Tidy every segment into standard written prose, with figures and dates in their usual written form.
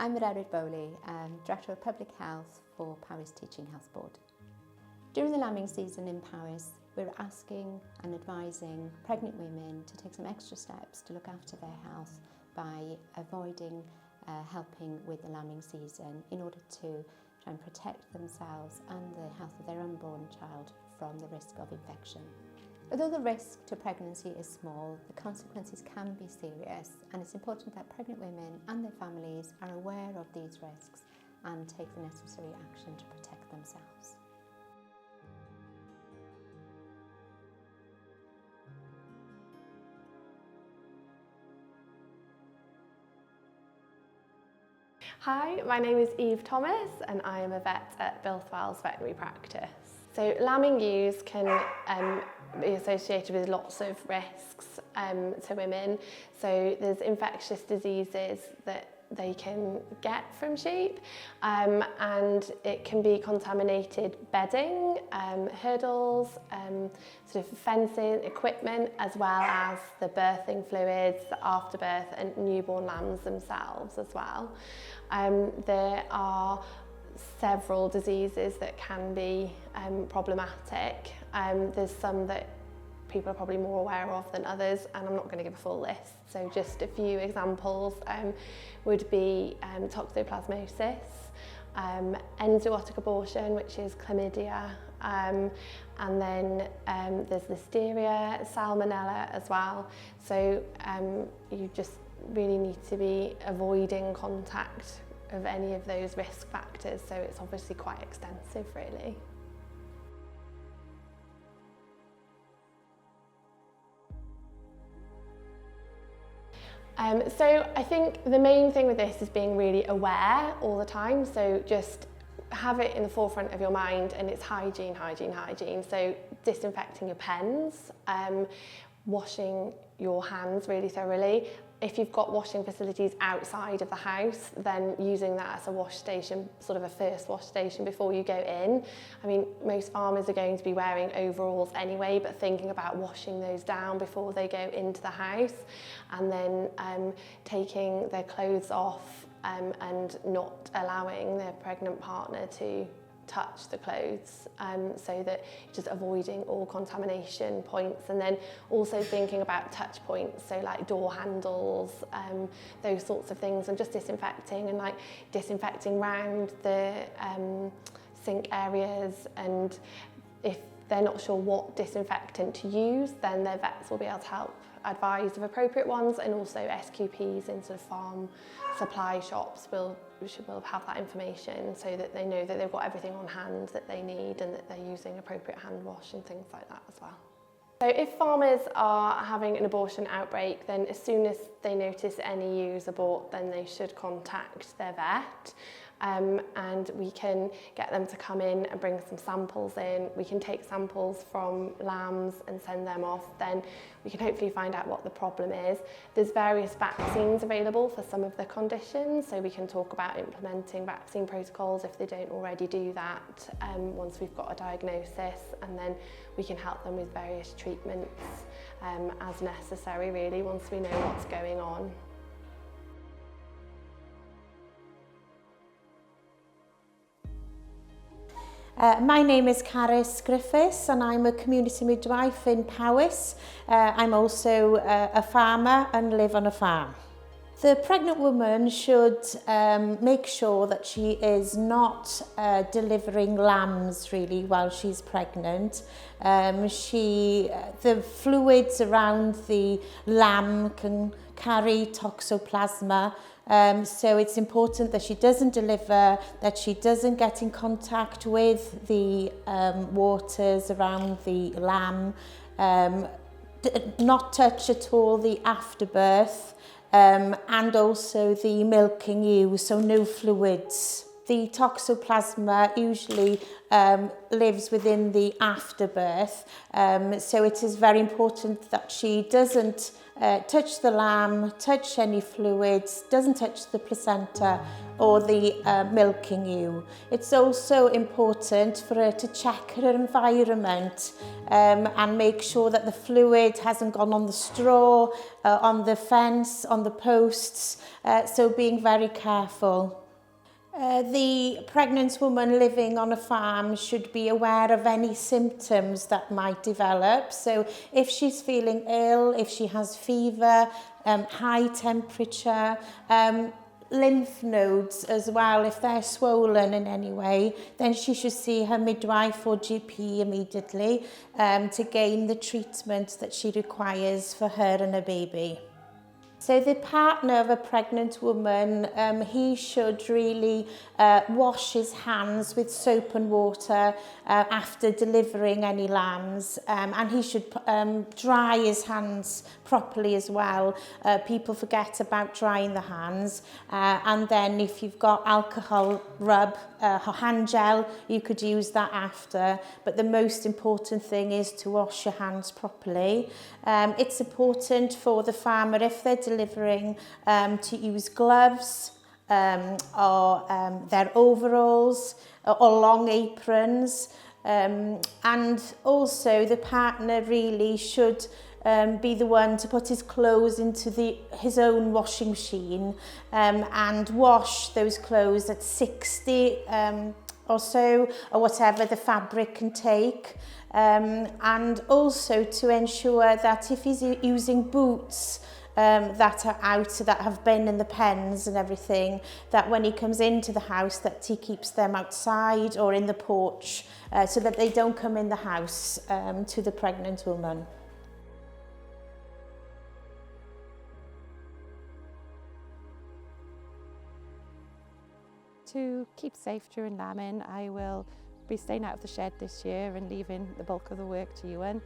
I'm Mae'r Director of Public Health for Powys Teaching Health Board. During the lambing season in Powys, we're asking and advising pregnant women to take some extra steps to look after their health by avoiding helping with the lambing season in order to try and protect themselves and the health of their unborn child from the risk of infection. Although the risk to pregnancy is small, the consequences can be serious, and it's important that pregnant women and their families are aware of these risks and take the necessary action to protect themselves. Hi, my name is Eve Thomas and I am a vet at Bwrdd Iechyd Veterinary Practice. So lambing ewes can be associated with lots of risks to women. So there's infectious diseases that they can get from sheep, and it can be contaminated bedding, hurdles, sort of fencing, equipment, as well as the birthing fluids, the afterbirth and newborn lambs themselves as well. There are several diseases that can be problematic. There's some that people are probably more aware of than others, and I'm not going to give a full list. So just a few examples would be toxoplasmosis, enzootic abortion, which is chlamydia, and then there's listeria, salmonella as well. So you just really need to be avoiding contact of any of those risk factors, so it's obviously quite extensive really. So I think the main thing with this is being really aware all the time, so just have it in the forefront of your mind, and it's hygiene, hygiene, hygiene. So disinfecting your pens, washing your hands really thoroughly. If you've got washing facilities outside of the house, then using that as a wash station, sort of a first wash station before you go in. I mean, most farmers are going to be wearing overalls anyway, but thinking about washing those down before they go into the house, and then taking their clothes off and not allowing their pregnant partner to touch the clothes, so that just avoiding all contamination points, and then also thinking about touch points, so like door handles, those sorts of things, and just disinfecting, and like disinfecting round the sink areas. And if they're not sure what disinfectant to use, then their vets will be able to help advise of appropriate ones, and also SQPs in sort of farm supply shops will have that information, so that they know that they've got everything on hand that they need, and that they're using appropriate hand wash and things like that as well. So if farmers are having an abortion outbreak, then as soon as they notice any ewes abort, then they should contact their vet. And we can get them to come in and bring some samples in. We can take samples from lambs and send them off. Then we can hopefully find out what the problem is. There's various vaccines available for some of the conditions, so we can talk about implementing vaccine protocols if they don't already do that once we've got a diagnosis, and then we can help them with various treatments as necessary really once we know what's going on. My name is Cadw'n Griffiths and I'm a community midwife in Powys. I'm also a farmer and live on a farm. The pregnant woman should make sure that she is not delivering lambs really while she's pregnant. The fluids around the lamb can carry toxoplasma. So it's important that she doesn't deliver, that she doesn't get in contact with the waters around the lamb, not touch at all the afterbirth, and also the milking ewe, so no fluids the toxoplasma usually lives within the afterbirth, so it is very important that she doesn't touch the lamb, touch any fluids, doesn't touch the placenta or the milking ewe. It's also important for her to check her environment and make sure that the fluid hasn't gone on the straw, on the fence, on the posts, so being very careful. The pregnant woman living on a farm should be aware of any symptoms that might develop. So if she's feeling ill, if she has fever, high temperature, lymph nodes as well, if they're swollen in any way, then she should see her midwife or GP immediately to gain the treatment that she requires for her and her baby. So the partner of a pregnant woman, he should really wash his hands with soap and water after delivering any lambs, and he should dry his hands properly as well. People forget about drying the hands, and then if you've got alcohol rub, hand gel, you could use that after, but the most important thing is to wash your hands properly. It's important for the farmer, if they're delivering, to use gloves or their overalls or long aprons, and also the partner really should be the one to put his clothes into his own washing machine and wash those clothes at 60 or so, or whatever the fabric can take. And also to ensure that if he's using boots that are out, that have been in the pens and everything, that when he comes into the house that he keeps them outside or in the porch so that they don't come in the house to the pregnant woman. To keep safe during lambing, I will be staying out of the shed this year and leaving the bulk of the work to Ŵyna.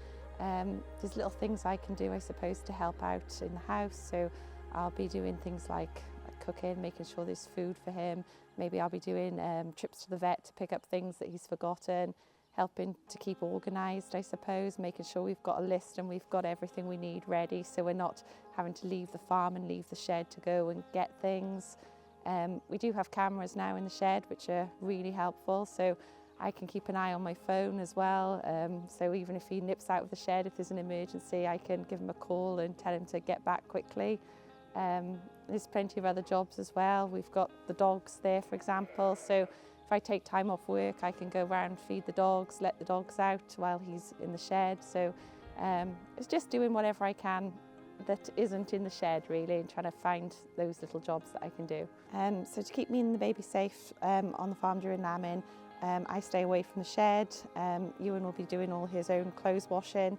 There's little things I can do, I suppose, to help out in the house. So I'll be doing things like cooking, making sure there's food for him. Maybe I'll be doing trips to the vet to pick up things that he's forgotten, helping to keep organised, I suppose, making sure we've got a list and we've got everything we need ready, so we're not having to leave the farm and leave the shed to go and get things. We do have cameras now in the shed, which are really helpful, so I can keep an eye on my phone as well. So even if he nips out of the shed, if there's an emergency, I can give him a call and tell him to get back quickly. There's plenty of other jobs as well. We've got the dogs there, for example, so if I take time off work, I can go around, feed the dogs, let the dogs out while he's in the shed. So it's just doing whatever I can that isn't in the shed, really, and trying to find those little jobs that I can do. So to keep me and the baby safe on the farm during lambing, I stay away from the shed. Ŵyna will be doing all his own clothes washing.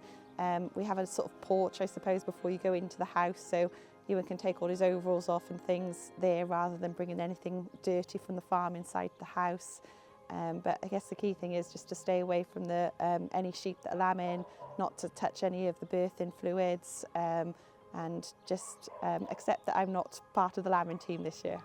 We have a sort of porch, I suppose, before you go into the house, so Ŵyna can take all his overalls off and things there rather than bringing anything dirty from the farm inside the house. But I guess the key thing is just to stay away from the any sheep that are lambing, not to touch any of the birthing fluids, and just accept that I'm not part of the lambing team this year.